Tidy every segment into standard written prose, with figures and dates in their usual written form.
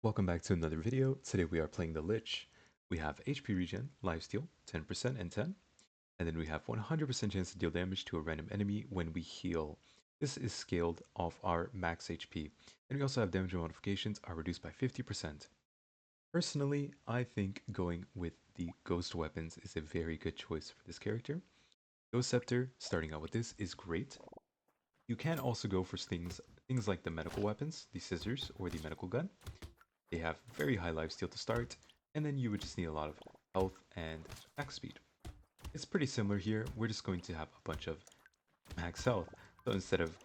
Welcome back to another video. Today we are playing the Lich. We have HP regen, lifesteal, 10% and 10. And then we have 100% chance to deal damage to a random enemy when we heal. This is scaled off our max HP. And we also have damage modifications are reduced by 50%. Personally, I think going with the ghost weapons is a very good choice for this character. Ghost Scepter, starting out with this, is great. You can also go for things like the medical weapons, the scissors, or the medical gun. They have very high lifesteal to start, and then you would just need a lot of health and attack speed. It's pretty similar here. We're just going to have a bunch of max health. So instead of,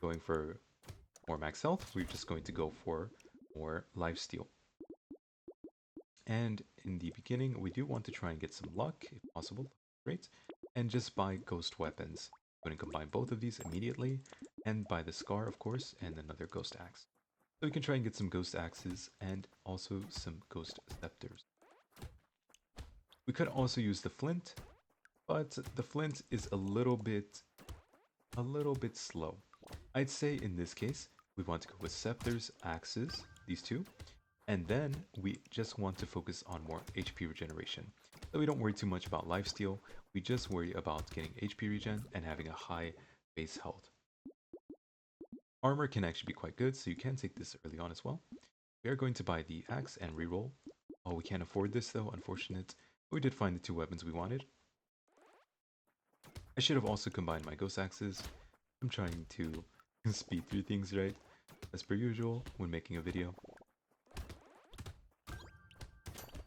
going for more max health, we're just going to go for more lifesteal. And in the beginning, we do want to try and get some luck, if possible. Great. And just buy ghost weapons. I'm going to combine both of these immediately, and buy the Scar, of course, and another ghost axe. So we can try and get some ghost axes and also some ghost scepters. We could also use the flint, but the flint is a little bit slow. I'd say in this case, we want to go with scepters, axes, these two, and then we just want to focus on more HP regeneration. So we don't worry too much about lifesteal, we just worry about getting HP regen and having a high base health. Armor can actually be quite good, so you can take this early on as well. We are going to buy the axe and reroll. Oh, we can't afford this though, unfortunate. We did find the two weapons we wanted. I should have also combined my ghost axes. I'm trying to speed through things, right? As per usual when making a video.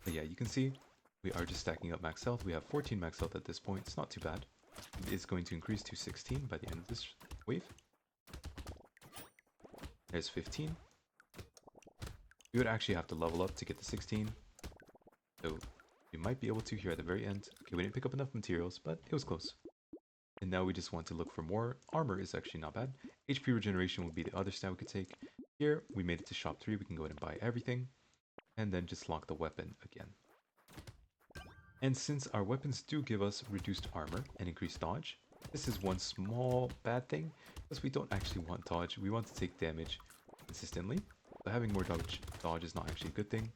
But yeah, you can see we are just stacking up max health. We have 14 max health at this point. It's not too bad. It is going to increase to 16 by the end of this wave. There's 15. You would actually have to level up to get to 16. So you might be able to here at the very end. Okay, we didn't pick up enough materials, but it was close. And now we just want to look for more. Armor is actually not bad. HP regeneration would be the other stat we could take. Here, we made it to shop 3. We can go ahead and buy everything. And then just lock the weapon again. And since our weapons do give us reduced armor and increased dodge, this is one small bad thing, because we don't actually want dodge. We want to take damage consistently. But having more dodge is not actually a good thing.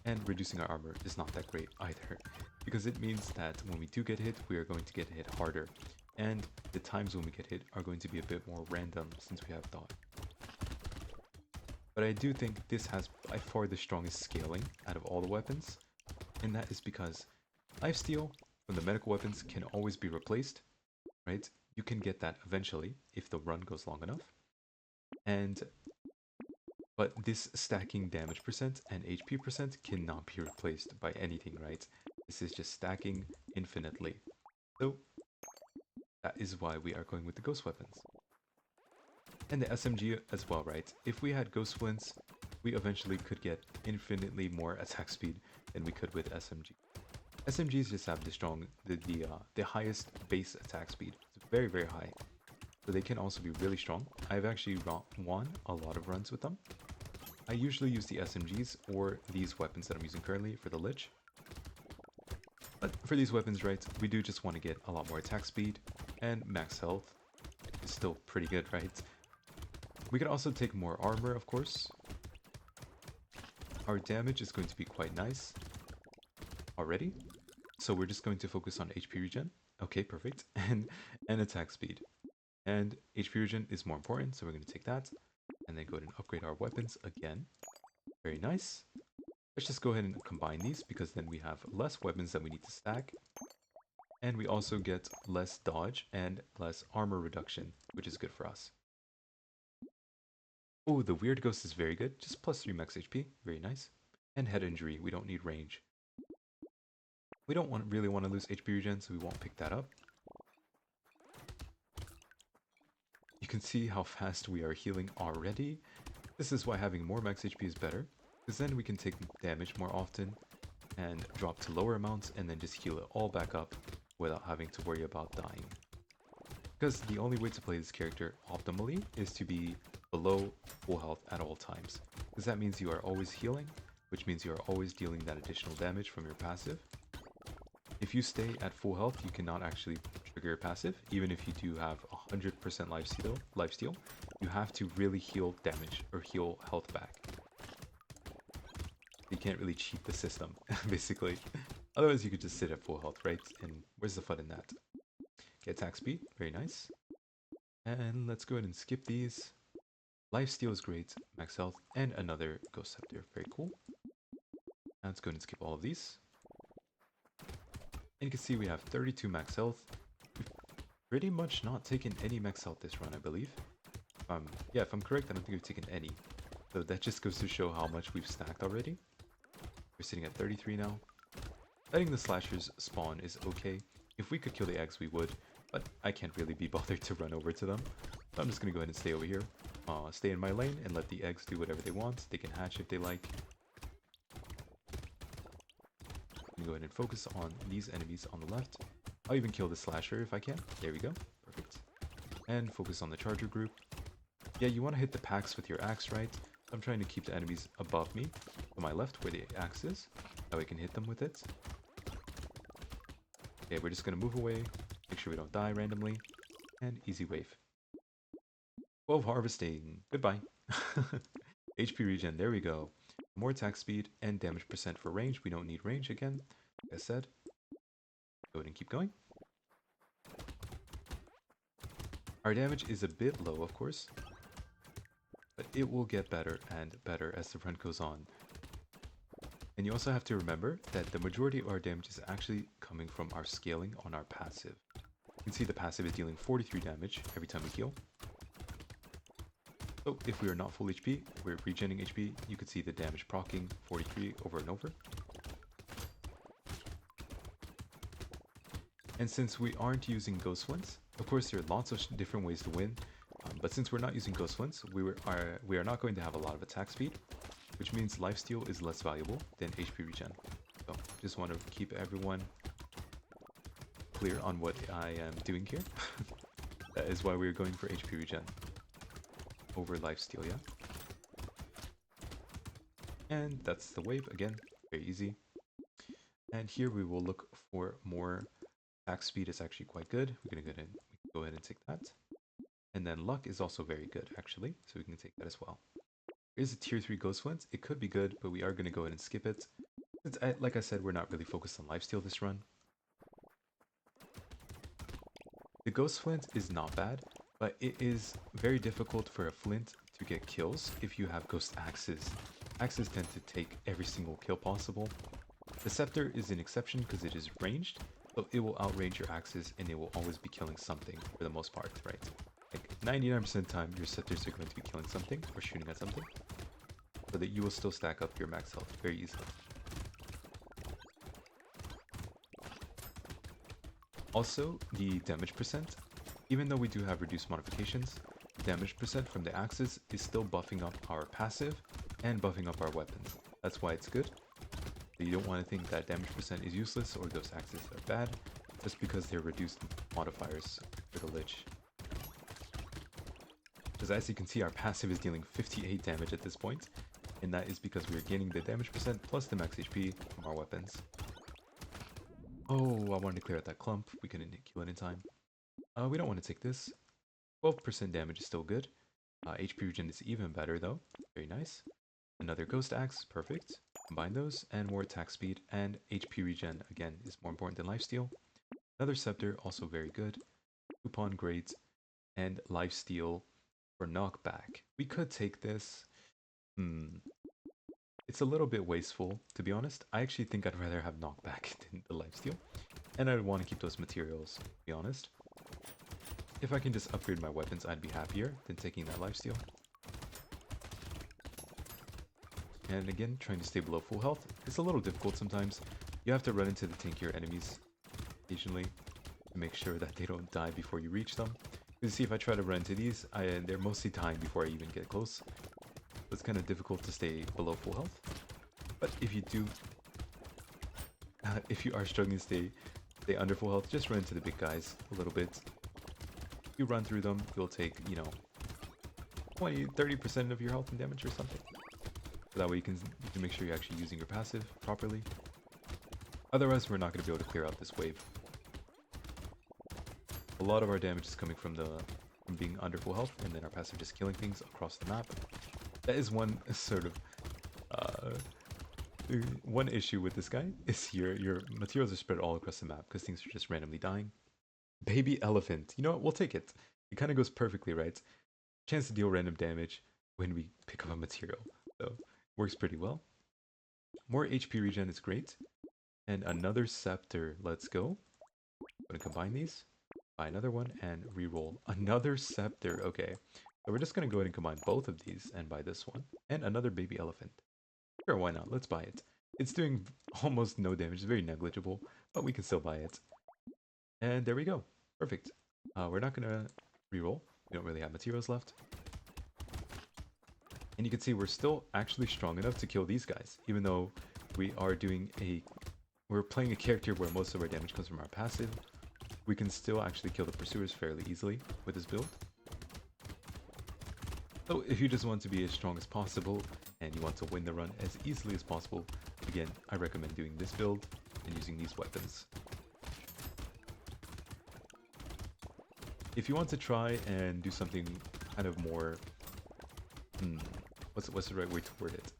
And reducing our armor is not that great either, because it means that when we do get hit, we are going to get hit harder. And the times when we get hit are going to be a bit more random since we have dodge. But I do think this has by far the strongest scaling out of all the weapons, and that is because lifesteal from the medical weapons can always be replaced, right? You can get that eventually if the run goes long enough. But this stacking damage percent and HP percent cannot be replaced by anything, right? This is just stacking infinitely. So that is why we are going with the ghost weapons. And the SMG as well, right? If we had ghost flints, we eventually could get infinitely more attack speed than we could with SMG. SMGs just have the highest base attack speed. It's very, very high. So they can also be really strong. I've actually won a lot of runs with them. I usually use the SMGs or these weapons that I'm using currently for the Lich. But for these weapons, right, we do just want to get a lot more attack speed, and max health is still pretty good, right? We could also take more armor, of course. Our damage is going to be quite nice already. So we're just going to focus on HP regen. Okay, perfect. And attack speed. And HP regen is more important, so we're going to take that. And then go ahead and upgrade our weapons again. Very nice. Let's just go ahead and combine these, because then we have less weapons that we need to stack. And we also get less dodge and less armor reduction, which is good for us. Oh, the weird ghost is very good. Just plus 3 max HP. Very nice. And head injury. We don't need range. We don't really want to lose HP regen, so we won't pick that up. You can see how fast we are healing already. This is why having more max HP is better, because then we can take damage more often and drop to lower amounts and then just heal it all back up without having to worry about dying. Because the only way to play this character optimally is to be below full health at all times. Because that means you are always healing, which means you are always dealing that additional damage from your passive. If you stay at full health, you cannot actually trigger your passive. Even if you do have 100% lifesteal, you have to really heal damage or heal health back. You can't really cheat the system, basically. Otherwise, you could just sit at full health, right? And where's the fun in that? Get attack speed, very nice. And let's go ahead and skip these. Lifesteal is great, max health, and another Ghost Scepter, very cool. Now let's go ahead and skip all of these. And you can see we have 32 max health. We've pretty much not taken any max health this run, I believe. Yeah, if I'm correct, I don't think we've taken any. So that just goes to show how much we've stacked already. We're sitting at 33 now. Letting the slashers spawn is okay. If we could kill the eggs, we would. But I can't really be bothered to run over to them. So I'm just going to go ahead and stay over here. Stay in my lane and let the eggs do whatever they want. They can hatch if they like. I'm going to go ahead and focus on these enemies on the left. I'll even kill the slasher if I can. There we go. Perfect. And focus on the charger group. Yeah, you want to hit the packs with your axe, right? I'm trying to keep the enemies above me, to my left, where the axe is. That way I can hit them with it. Okay, we're just going to move away. Make sure we don't die randomly. And easy wave. 12 harvesting. Goodbye. HP regen. There we go. More attack speed and damage percent for range. We don't need range again, like I said. Go ahead and keep going. Our damage is a bit low, of course. But it will get better and better as the run goes on. And you also have to remember that the majority of our damage is actually coming from our scaling on our passive. You can see the passive is dealing 43 damage every time we heal. So if we are not full HP, we're regenerating HP, you can see the damage proccing 43 over and over. And since we aren't using Ghost Flints, of course there are lots of different ways to win, but since we're not using Ghost Flints, we are not going to have a lot of attack speed, which means lifesteal is less valuable than HP regen. So just want to keep everyone clear on what I am doing here. That is why we're going for HP regen over lifesteal, yeah? And that's the wave, again, very easy. And here we will look for more attack speed. Is actually quite good. We're gonna go ahead and take that. And then luck is also very good, actually, so we can take that as well. Here's a tier 3 Ghost Flint. It could be good, but we are going to go ahead and skip it. Like I said, we're not really focused on lifesteal this run. The Ghost Flint is not bad, but it is very difficult for a Flint to get kills if you have Ghost Axes. Axes tend to take every single kill possible. The Scepter is an exception because it is ranged, so it will outrange your Axes and it will always be killing something for the most part, right? Like 99% of the time, your Scepters are going to be killing something or shooting at something, so that you will still stack up your max health very easily. Also, the damage percent, even though we do have reduced modifications, the damage percent from the axes is still buffing up our passive and buffing up our weapons. That's why it's good. So you don't want to think that damage percent is useless or those axes are bad, just because they're reduced modifiers for the Lich. Because as you can see, our passive is dealing 58 damage at this point, and that is because we are gaining the damage percent plus the max HP from our weapons. Oh, I wanted to clear out that clump. We couldn't kill it in time. We don't want to take this. 12% damage is still good. HP regen is even better though. Very nice. Another Ghost Axe, perfect. Combine those, and more attack speed, and HP regen, again, is more important than lifesteal. Another Scepter, also very good. Coupon, great. And lifesteal for knockback. We could take this. It's a little bit wasteful, to be honest. I actually think I'd rather have knockback than the lifesteal. And I'd want to keep those materials, to be honest. If I can just upgrade my weapons, I'd be happier than taking that lifesteal. And again, trying to stay below full health. It's a little difficult sometimes. You have to run into the tankier enemies occasionally to make sure that they don't die before you reach them. You see, if I try to run into these, they're mostly dying before I even get close. It's kind of difficult to stay below full health. But if you do, if you are struggling to stay under full health, just run into the big guys a little bit. If you run through them, you'll take, 20-30% of your health and damage or something. So that way you can make sure you're actually using your passive properly. Otherwise, we're not going to be able to clear out this wave. A lot of our damage is coming from being under full health, and then our passive just killing things across the map. That is one sort of one issue with this guy is your materials are spread all across the map because things are just randomly dying. Baby elephant. You know what? We'll take it. It kind of goes perfectly, right? Chance to deal random damage when we pick up a material. So, works pretty well. More HP regen is great. And another scepter. Let's go. I'm going to combine these. Buy another one and reroll another scepter. Okay. So we're just going to go ahead and combine both of these and buy this one. And another baby elephant. Sure, why not? Let's buy it. It's doing almost no damage. It's very negligible, but we can still buy it. And there we go. Perfect. We're not going to reroll. We don't really have materials left. And you can see we're still actually strong enough to kill these guys, even though we're playing a character where most of our damage comes from our passive. We can still actually kill the pursuers fairly easily with this build. So if you just want to be as strong as possible and you want to win the run as easily as possible, again, I recommend doing this build and using these weapons. If you want to try and do something kind of more, what's the right way to word it?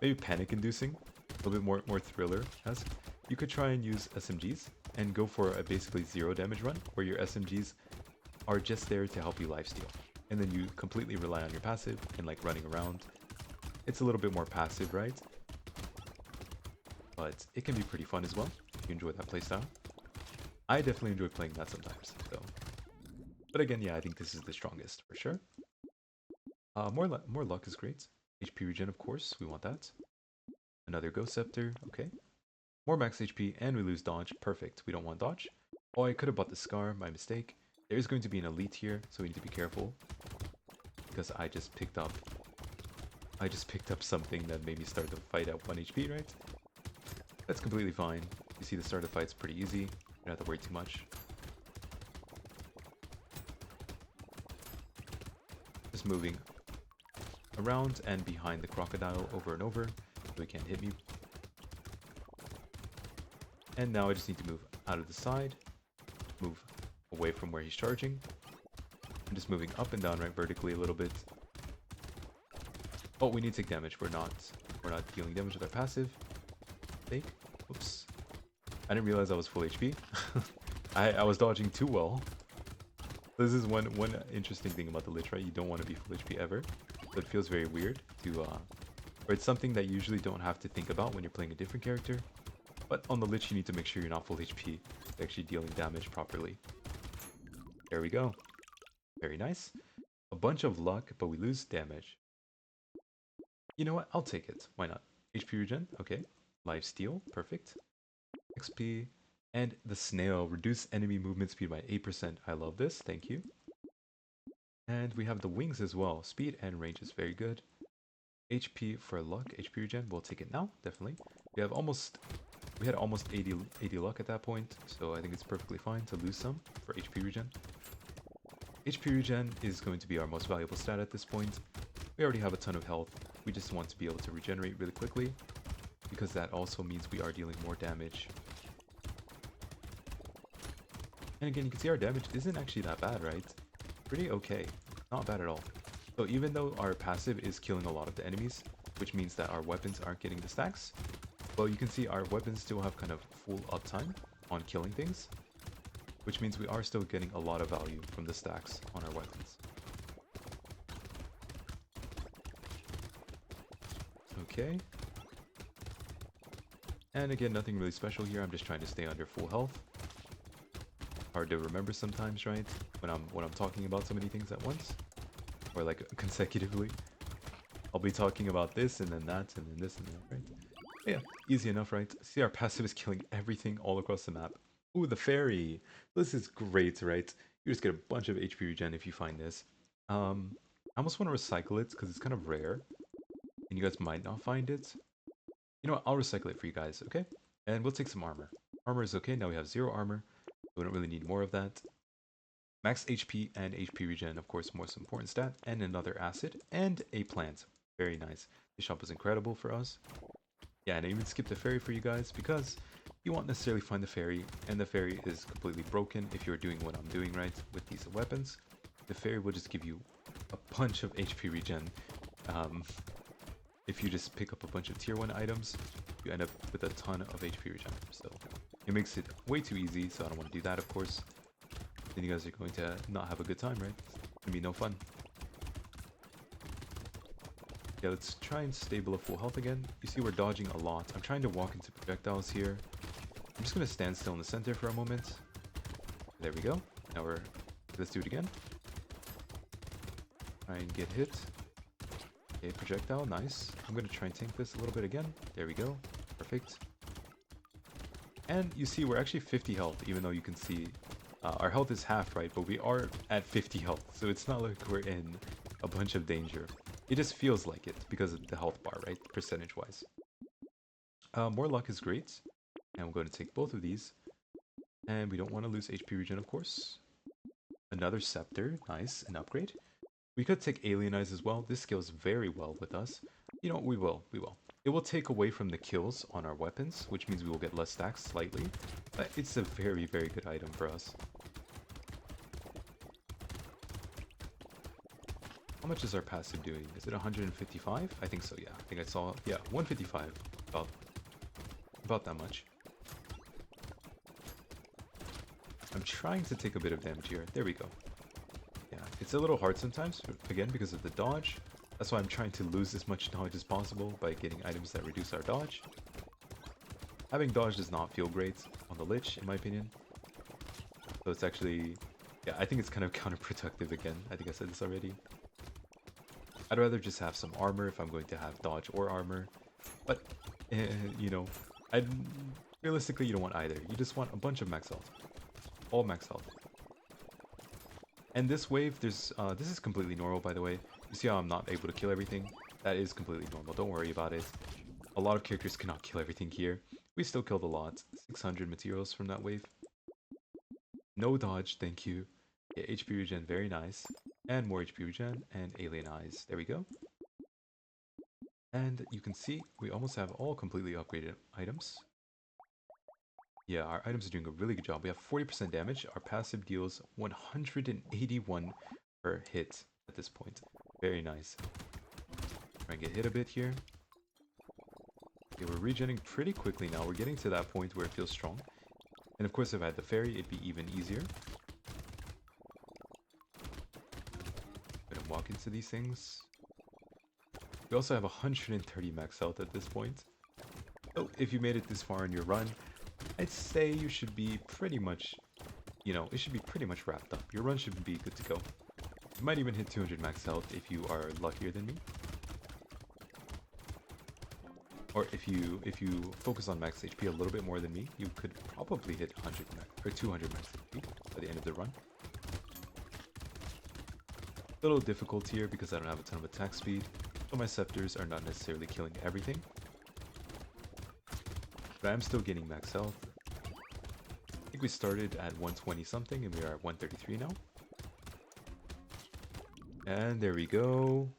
Maybe panic-inducing, a little bit more thriller-esque. You could try and use SMGs and go for a basically 0 damage run, where your SMGs are just there to help you lifesteal. And then you completely rely on your passive and like running around. It's a little bit more passive, right? But it can be pretty fun as well if you enjoy that playstyle. I definitely enjoy playing that sometimes, so. But again, yeah, I think this is the strongest for sure. More luck is great. HP regen, of course, we want that. Another Ghost Scepter, okay. More max HP, and we lose dodge. Perfect. We don't want dodge. Oh, I could have bought the Scar, my mistake. There is going to be an elite here, so we need to be careful. Because I just picked up something that made me start the fight at 1 HP, right? That's completely fine. You see the start of the fight's pretty easy. You don't have to worry too much. Just moving around and behind the crocodile over and over, so he can't hit me. And now I just need to move out of the side, move away from where he's charging. I'm just moving up and down, right, vertically a little bit. Oh, we need to take damage. We're not dealing damage with our passive. Take. Oops. I didn't realize I was full HP. I was dodging too well. This is one interesting thing about the Lich, right? You don't want to be full HP ever. So it feels very weird to, or it's something that you usually don't have to think about when you're playing a different character. But on the Lich, you need to make sure you're not full HP, actually dealing damage properly. There we go. Very nice. A bunch of luck, but we lose damage. You know what? I'll take it. Why not? HP regen, okay. Life steal, perfect. XP, and the snail. Reduce enemy movement speed by 8%. I love this, thank you. And we have the wings as well. Speed and range is very good. HP for luck, HP regen, we'll take it now, definitely. We had almost 80 luck at that point, so I think it's perfectly fine to lose some for HP regen. HP regen is going to be our most valuable stat at this point. We already have a ton of health. We just want to be able to regenerate really quickly, because that also means we are dealing more damage. And again, you can see our damage isn't actually that bad, right? Pretty okay. Not bad at all. So even though our passive is killing a lot of the enemies, which means that our weapons aren't getting the stacks, well, you can see our weapons still have kind of full uptime on killing things, which means we are still getting a lot of value from the stacks on our weapons. Okay. And again, nothing really special here. I'm just trying to stay under full health. Hard to remember sometimes, right? When I'm talking about so many things at once, or like consecutively. I'll be talking about this and then that and then this and that, right? Yeah, easy enough, right? See, our passive is killing everything all across the map. Ooh, the fairy. This is great, right? You just get a bunch of HP regen if you find this. I almost want to recycle it because it's kind of rare, and you guys might not find it. You know what? I'll recycle it for you guys, okay? And we'll take some armor. Armor is okay. Now we have 0 armor. We don't really need more of that. Max HP and HP regen, of course, most important stat. And another acid and a plant. Very nice. The shop is incredible for us. Yeah, and I even skipped the fairy for you guys because you won't necessarily find the fairy, and the fairy is completely broken if you're doing what I'm doing, right, with these weapons. The fairy will just give you a bunch of HP regen. if you just pick up a bunch of tier 1 items, you end up with a ton of HP regen. So it makes it way too easy, so I don't want to do that, of course. Then you guys are going to not have a good time, right? It's gonna be no fun. Yeah, let's try and stay below full health again. You see we're dodging a lot. I'm trying to walk into projectiles here. I'm just gonna stand still in the center for a moment. There we go. Now let's do it again. Try and get hit. Okay, projectile, nice. I'm gonna try and tank this a little bit again. There we go. Perfect. And you see we're actually 50 health, even though you can see our health is half, right? But we are at 50 health, so it's not like we're in a bunch of danger. It just feels like it because of the health bar, right? Percentage-wise. More luck is great. And we're going to take both of these. And we don't want to lose HP regen, of course. Another scepter, nice, an upgrade. We could take Alienize as well. This scales very well with us. You know, we will. It will take away from the kills on our weapons, which means we will get less stacks slightly. But it's a very, very good item for us. How much is our passive doing? Is it 155? I think so, yeah. I think I saw, yeah, 155. About that much. I'm trying to take a bit of damage here. There we go. Yeah, it's a little hard sometimes, again, because of the dodge. That's why I'm trying to lose as much dodge as possible by getting items that reduce our dodge. Having dodge does not feel great on the Lich, in my opinion. So it's actually, yeah, I think it's kind of counterproductive again. I think I said this already. I'd rather just have some armor if I'm going to have dodge or armor. But, you know, realistically, you don't want either. You just want a bunch of max health. All max health. And this wave, this is completely normal, by the way. You see how I'm not able to kill everything? That is completely normal. Don't worry about it. A lot of characters cannot kill everything here. We still killed a lot. 600 materials from that wave. No dodge, thank you. Yeah, HP regen, very nice. And more HP regen, and Alien Eyes. There we go. And you can see, we almost have all completely upgraded items. Yeah, our items are doing a really good job. We have 40% damage. Our passive deals 181 per hit at this point. Very nice. Try and get hit a bit here. Okay, we're regenerating pretty quickly now. We're getting to that point where it feels strong. And of course, if I had the fairy, it'd be even easier. Gonna walk into these things. We also have 130 max health at this point. So if you made it this far in your run, I'd say you should be pretty much, you know, it should be pretty much wrapped up. Your run should be good to go. You might even hit 200 max health if you are luckier than me. Or if you focus on max HP a little bit more than me, you could probably hit 100 max, or 200 max HP by the end of the run. A little difficult here because I don't have a ton of attack speed, so my scepters are not necessarily killing everything. But I'm still getting max health. I think we started at 120 something and we are at 133 now. And there we go.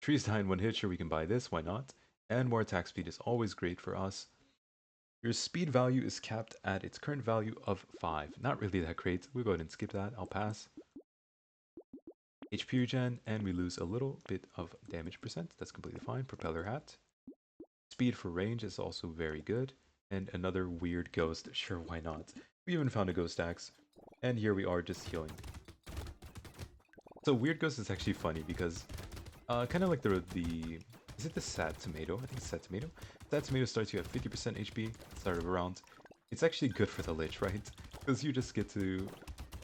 Trees die in one hit, sure we can buy this, why not? And more attack speed is always great for us. Your speed value is capped at its current value of 5. Not really that great. We'll go ahead and skip that, I'll pass. HP regen, and we lose a little bit of damage percent. That's completely fine. Propeller hat. Speed for range is also very good. And another weird ghost. Sure, why not? We even found a ghost axe. And here we are just healing. So weird ghost is actually funny because kind of like the is it the sad tomato? I think it's sad tomato. Sad tomato starts you at 50% HP, start of a round. It's actually good for the Lich, right? Because you just get to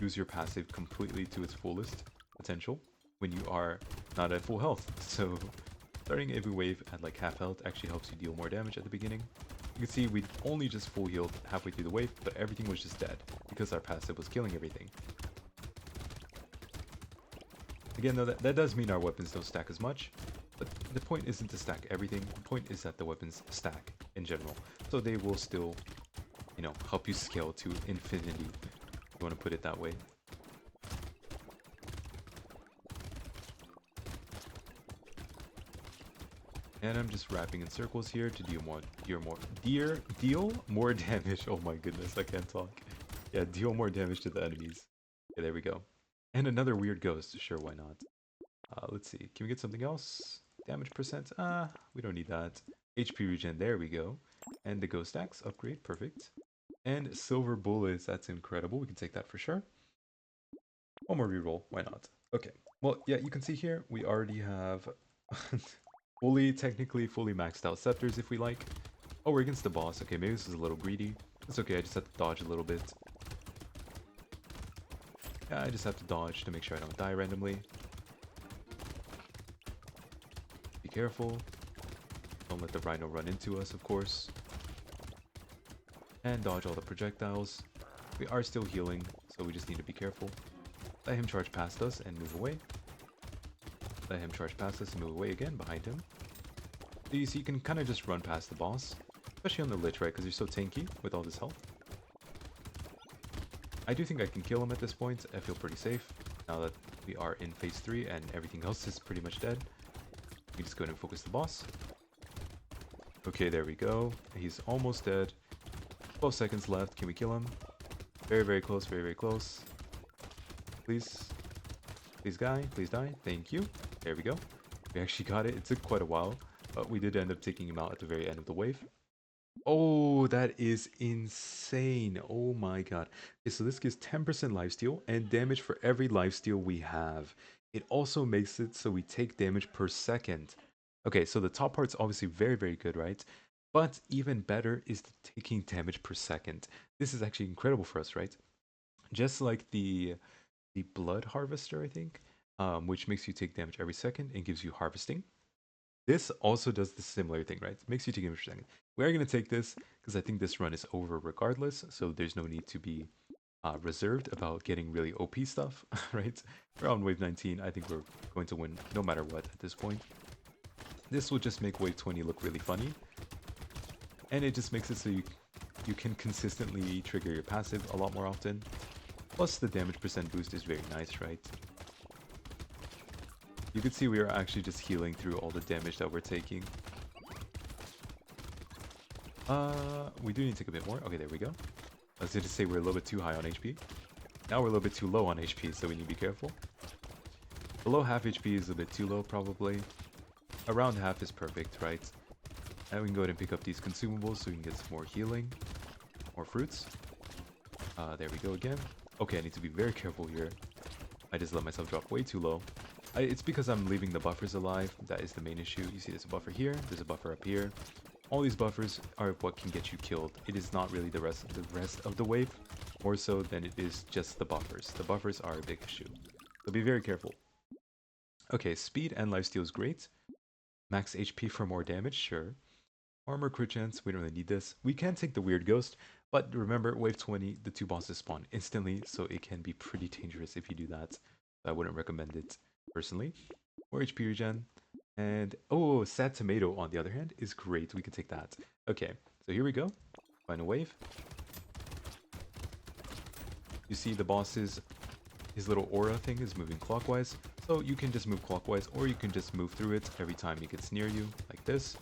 use your passive completely to its fullest potential when you are not at full health. So starting every wave at like half health actually helps you deal more damage at the beginning. You can see we only just full healed halfway through the wave, but everything was just dead because our passive was killing everything. Again though, that does mean our weapons don't stack as much, but the point isn't to stack everything, the point is that the weapons stack in general. So they will still, you know, help you scale to infinity, if you want to put it that way. And I'm just wrapping in circles here to deal more damage. Oh my goodness, I can't talk. Yeah, deal more damage to the enemies. Okay, there we go. And another weird ghost. Sure, why not? Let's see. Can we get something else? Damage percent, we don't need that. HP regen, there we go. And the Ghost Axe upgrade, perfect. And Silver Bullets, that's incredible. We can take that for sure. One more reroll, why not? Okay, well, yeah, you can see here, we already have technically fully maxed out scepters if we like. Oh, we're against the boss. Okay, maybe this is a little greedy. It's okay, I just have to dodge a little bit. Yeah, I just have to dodge to make sure I don't die randomly. Be careful. Don't let the rhino run into us, of course. And dodge all the projectiles. We are still healing, so we just need to be careful. Let him charge past us and move away. Let him charge past us and move away again behind him. So you see, you can kind of just run past the boss. Especially on the Lich, right? Because you're so tanky with all this health. I do think I can kill him at this point. I feel pretty safe. Now that we are in phase 3 and everything else is pretty much dead. We just go ahead and focus the boss. Okay, there we go. He's almost dead. 12 seconds left. Can we kill him? Very, very close. Very, very close. Please. Please, guy. Please die. Thank you. There we go. We actually got it. It took quite a while. But we did end up taking him out at the very end of the wave. Oh, that is insane. Oh my god. Okay, so this gives 10% lifesteal and damage for every lifesteal we have. It also makes it so we take damage per second. Okay, so the top part's obviously very, very good, right? But even better is the taking damage per second. This is actually incredible for us, right? Just like the Blood Harvester, I think, which makes you take damage every second and gives you harvesting. This also does the similar thing, right? Makes you take damage per second. We are going to take this because I think this run is over regardless, so there's no need to be reserved about getting really OP stuff, right? We're on wave 19. I think we're going to win no matter what at this point. This will just make wave 20 look really funny, and it just makes it so you can consistently trigger your passive a lot more often. Plus, the damage percent boost is very nice, right? You can see we are actually just healing through all the damage that we're taking. We do need to take a bit more. Okay, there we go. I was going to say we're a little bit too high on HP. Now we're a little bit too low on HP, so we need to be careful. Below half HP is a bit too low, probably. Around half is perfect, right? And we can go ahead and pick up these consumables so we can get some more healing. More fruits. There we go again. Okay, I need to be very careful here. I just let myself drop way too low. It's because I'm leaving the buffers alive. That is the main issue. You see there's a buffer here. There's a buffer up here. All these buffers are what can get you killed. It is not really the rest of the wave, more so than it is just the buffers. The buffers are a big issue. So be very careful. Okay, speed and lifesteal is great. Max HP for more damage, sure. Armor crit chance, we don't really need this. We can take the weird ghost, but remember, wave 20, the two bosses spawn instantly, so it can be pretty dangerous if you do that. I wouldn't recommend it personally. More HP regen. And, oh, Sad Tomato, on the other hand, is great. We can take that. Okay, so here we go. Final wave. You see the boss's, his little aura thing is moving clockwise. So you can just move clockwise, or you can just move through it every time he gets near you, like this.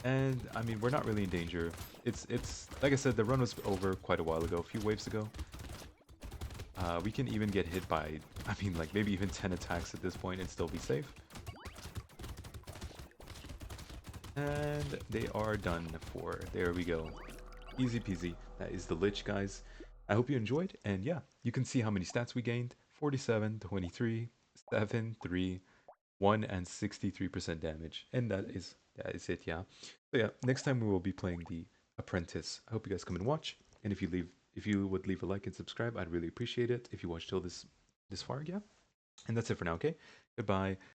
And, I mean, we're not really in danger. It's like I said, the run was over quite a while ago, a few waves ago. We can even get hit by, I mean, like maybe even 10 attacks at this point and still be safe. And they are done for. There we go. Easy peasy. That is the Lich, guys. I hope you enjoyed. And yeah, you can see how many stats we gained. 47, 23, 7, 3, 1, and 63% damage. And that is it, yeah. So yeah, next time we will be playing the Apprentice. I hope you guys come and watch. And if you would leave a like and subscribe, I'd really appreciate it. If you watched till this far, yeah. And that's it for now, okay? Goodbye.